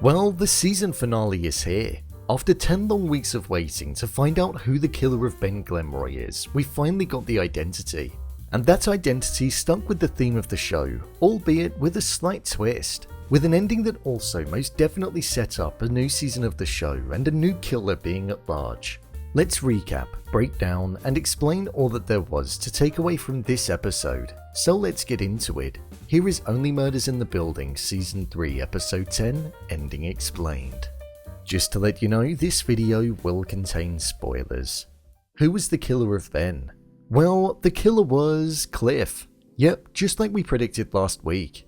Well, the season finale is here. After 10 long weeks of waiting to find out who the killer of Ben Glenroy is, we finally got the identity. And that identity stuck with the theme of the show, albeit with a slight twist, with an ending that also most definitely set up a new season of the show and a new killer being at large. Let's recap, break down, and explain all that there was to take away from this episode. So let's get into it. Here is Only Murders in the Building Season 3 Episode 10, Ending Explained. Just to let you know, this video will contain spoilers. Who was the killer of Ben? Well, the killer was Cliff. Yep, just like we predicted last week.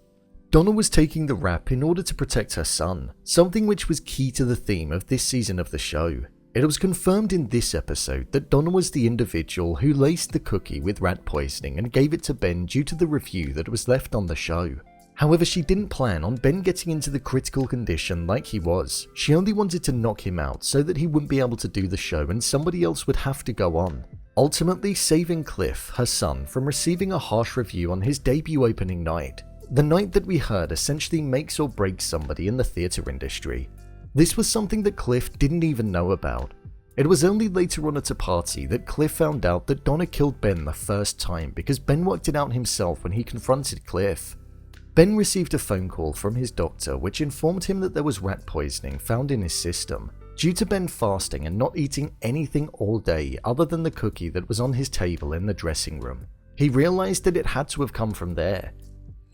Donna was taking the rap in order to protect her son, something which was key to the theme of this season of the show. It was confirmed in this episode that Donna was the individual who laced the cookie with rat poisoning and gave it to Ben due to the review that was left on the show. However, she didn't plan on Ben getting into the critical condition like he was. She only wanted to knock him out so that he wouldn't be able to do the show and somebody else would have to go on, ultimately saving Cliff, her son, from receiving a harsh review on his debut opening night. The night that we heard essentially makes or breaks somebody in the theatre industry. This was something that Cliff didn't even know about. It was only later on at a party that Cliff found out that Donna killed Ben the first time because Ben worked it out himself when he confronted Cliff. Ben received a phone call from his doctor which informed him that there was rat poisoning found in his system, due to Ben fasting and not eating anything all day other than the cookie that was on his table in the dressing room. He realized that it had to have come from there.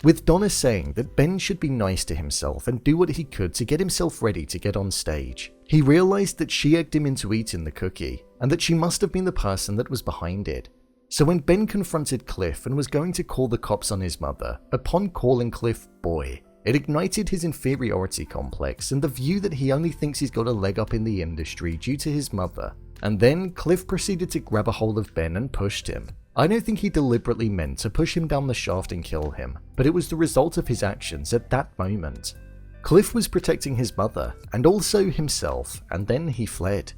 With Donna saying that Ben should be nice to himself and do what he could to get himself ready to get on stage, he realized that she egged him into eating the cookie, and that she must have been the person that was behind it. So when Ben confronted Cliff and was going to call the cops on his mother, upon calling Cliff boy, it ignited his inferiority complex and the view that he only thinks he's got a leg up in the industry due to his mother. And then Cliff proceeded to grab a hold of Ben and pushed him. I don't think he deliberately meant to push him down the shaft and kill him, but it was the result of his actions at that moment. Cliff was protecting his mother, and also himself, and then he fled.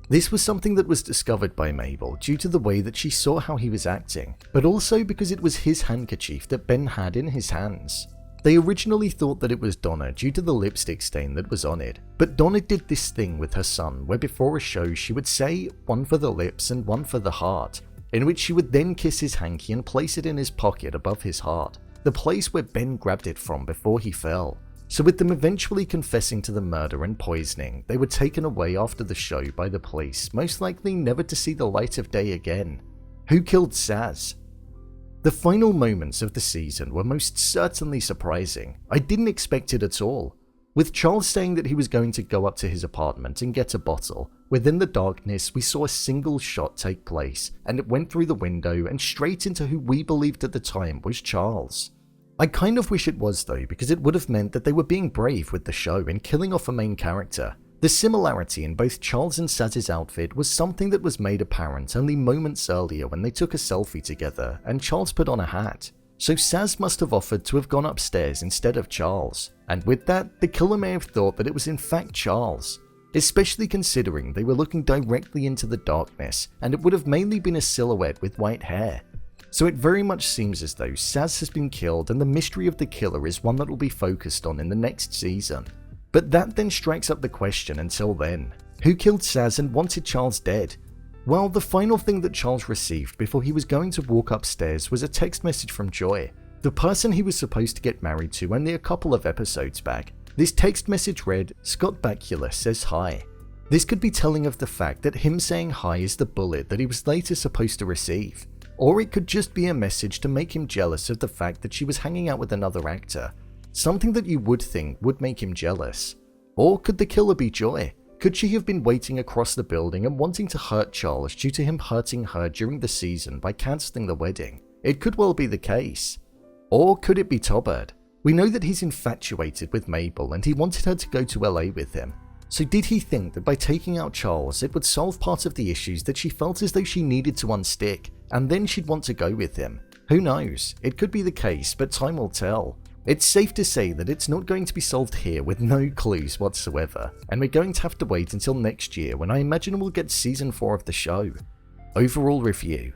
This was something that was discovered by Mabel due to the way that she saw how he was acting, but also because it was his handkerchief that Ben had in his hands. They originally thought that it was Donna due to the lipstick stain that was on it, but Donna did this thing with her son where before a show she would say one for the lips and one for the heart, in which she would then kiss his hanky and place it in his pocket above his heart, the place where Ben grabbed it from before he fell. So with them eventually confessing to the murder and poisoning, they were taken away after the show by the police, most likely never to see the light of day again. Who killed Sazz? The final moments of the season were most certainly surprising. I didn't expect it at all. With Charles saying that he was going to go up to his apartment and get a bottle, within the darkness we saw a single shot take place, and it went through the window and straight into who we believed at the time was Charles. I kind of wish it was though, because it would have meant that they were being brave with the show and killing off a main character. The similarity in both Charles and Sazz's outfit was something that was made apparent only moments earlier when they took a selfie together and Charles put on a hat. So Sazz must have offered to have gone upstairs instead of Charles, and with that, the killer may have thought that it was in fact Charles, especially considering they were looking directly into the darkness and it would have mainly been a silhouette with white hair. So it very much seems as though Sazz has been killed and the mystery of the killer is one that will be focused on in the next season. But that then strikes up the question until then, who killed Sazz and wanted Charles dead? Well, the final thing that Charles received before he was going to walk upstairs was a text message from Joy, the person he was supposed to get married to only a couple of episodes back. This text message read, "Scott Bakula says hi." This could be telling of the fact that him saying hi is the bullet that he was later supposed to receive. Or it could just be a message to make him jealous of the fact that she was hanging out with another actor, something that you would think would make him jealous. Or could the killer be Joy? Could she have been waiting across the building and wanting to hurt Charles due to him hurting her during the season by cancelling the wedding? It could well be the case. Or could it be Tobert? We know that he's infatuated with Mabel and he wanted her to go to LA with him. So did he think that by taking out Charles it would solve part of the issues that she felt as though she needed to unstick, and then she'd want to go with him? Who knows? It could be the case, but time will tell. It's safe to say that it's not going to be solved here with no clues whatsoever, and we're going to have to wait until next year when I imagine we'll get season 4 of the show. Overall review.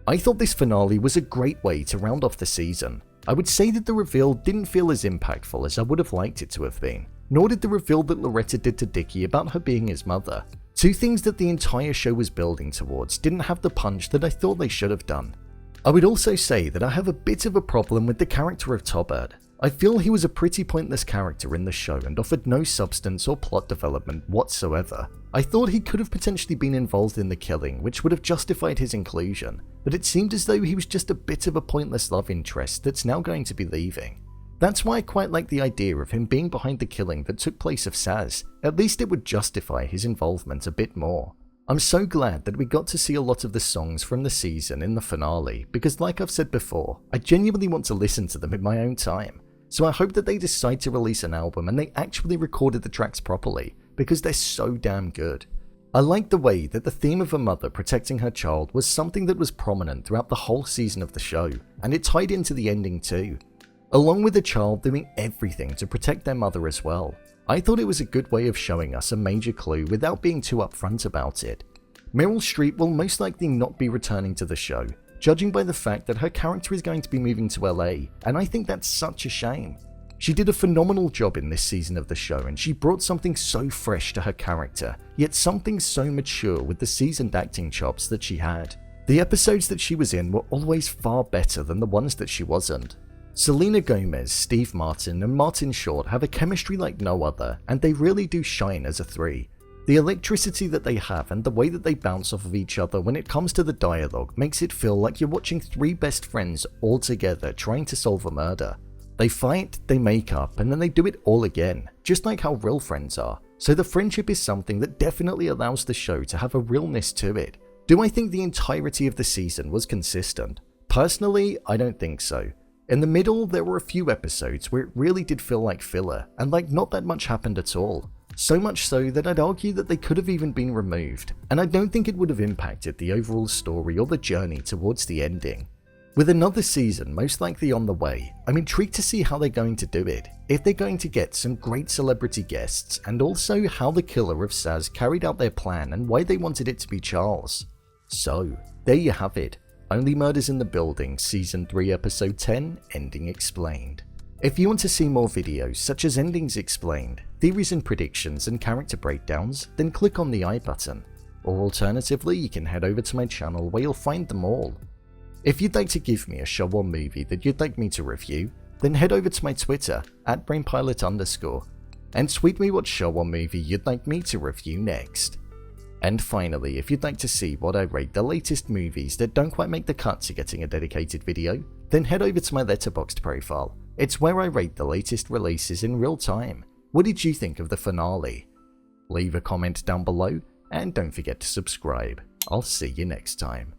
I thought this finale was a great way to round off the season. I would say that the reveal didn't feel as impactful as I would have liked it to have been. nor did the reveal that Loretta did to Dickie about her being his mother. Two things that the entire show was building towards didn't have the punch that I thought they should have done. I would also say that I have a bit of a problem with the character of Tobert. I feel he was a pretty pointless character in the show and offered no substance or plot development whatsoever. I thought he could have potentially been involved in the killing, which would have justified his inclusion, but it seemed as though he was just a bit of a pointless love interest that's now going to be leaving. That's why I quite like the idea of him being behind the killing that took place of Sazz. At least it would justify his involvement a bit more. I'm so glad that we got to see a lot of the songs from the season in the finale, because like I've said before, I genuinely want to listen to them in my own time. So I hope that they decide to release an album and they actually recorded the tracks properly, because they're so damn good. I like the way that the theme of a mother protecting her child was something that was prominent throughout the whole season of the show, and it tied into the ending too. Along with the child doing everything to protect their mother as well. I thought it was a good way of showing us a major clue without being too upfront about it. Meryl Streep will most likely not be returning to the show, judging by the fact that her character is going to be moving to LA, and I think that's such a shame. She did a phenomenal job in this season of the show, and she brought something so fresh to her character, yet something so mature with the seasoned acting chops that she had. The episodes that she was in were always far better than the ones that she wasn't. Selena Gomez, Steve Martin, and Martin Short have a chemistry like no other, and they really do shine as a three. The electricity that they have and the way that they bounce off of each other when it comes to the dialogue makes it feel like you're watching three best friends all together trying to solve a murder. They fight, they make up, and then they do it all again, just like how real friends are. So the friendship is something that definitely allows the show to have a realness to it. Do I think the entirety of the season was consistent? Personally, I don't think so. In the middle, there were a few episodes where it really did feel like filler, and like not that much happened at all. So much so that I'd argue that they could have even been removed, and I don't think it would have impacted the overall story or the journey towards the ending. With another season most likely on the way, I'm intrigued to see how they're going to do it, if they're going to get some great celebrity guests, and also how the killer of Sazz carried out their plan and why they wanted it to be Charles. So, there you have it. Only Murders in the Building, Season 3, Episode 10, Ending Explained. If you want to see more videos such as Endings Explained, theories and predictions and character breakdowns, then click on the I button. Or alternatively, you can head over to my channel where you'll find them all. If you'd like to give me a show or movie that you'd like me to review, then head over to my Twitter, @brainpilot_, and tweet me what show or movie you'd like me to review next. And finally, if you'd like to see what I rate the latest movies that don't quite make the cut to getting a dedicated video, then head over to my Letterboxd profile. It's where I rate the latest releases in real time. What did you think of the finale? Leave a comment down below, and don't forget to subscribe. I'll see you next time.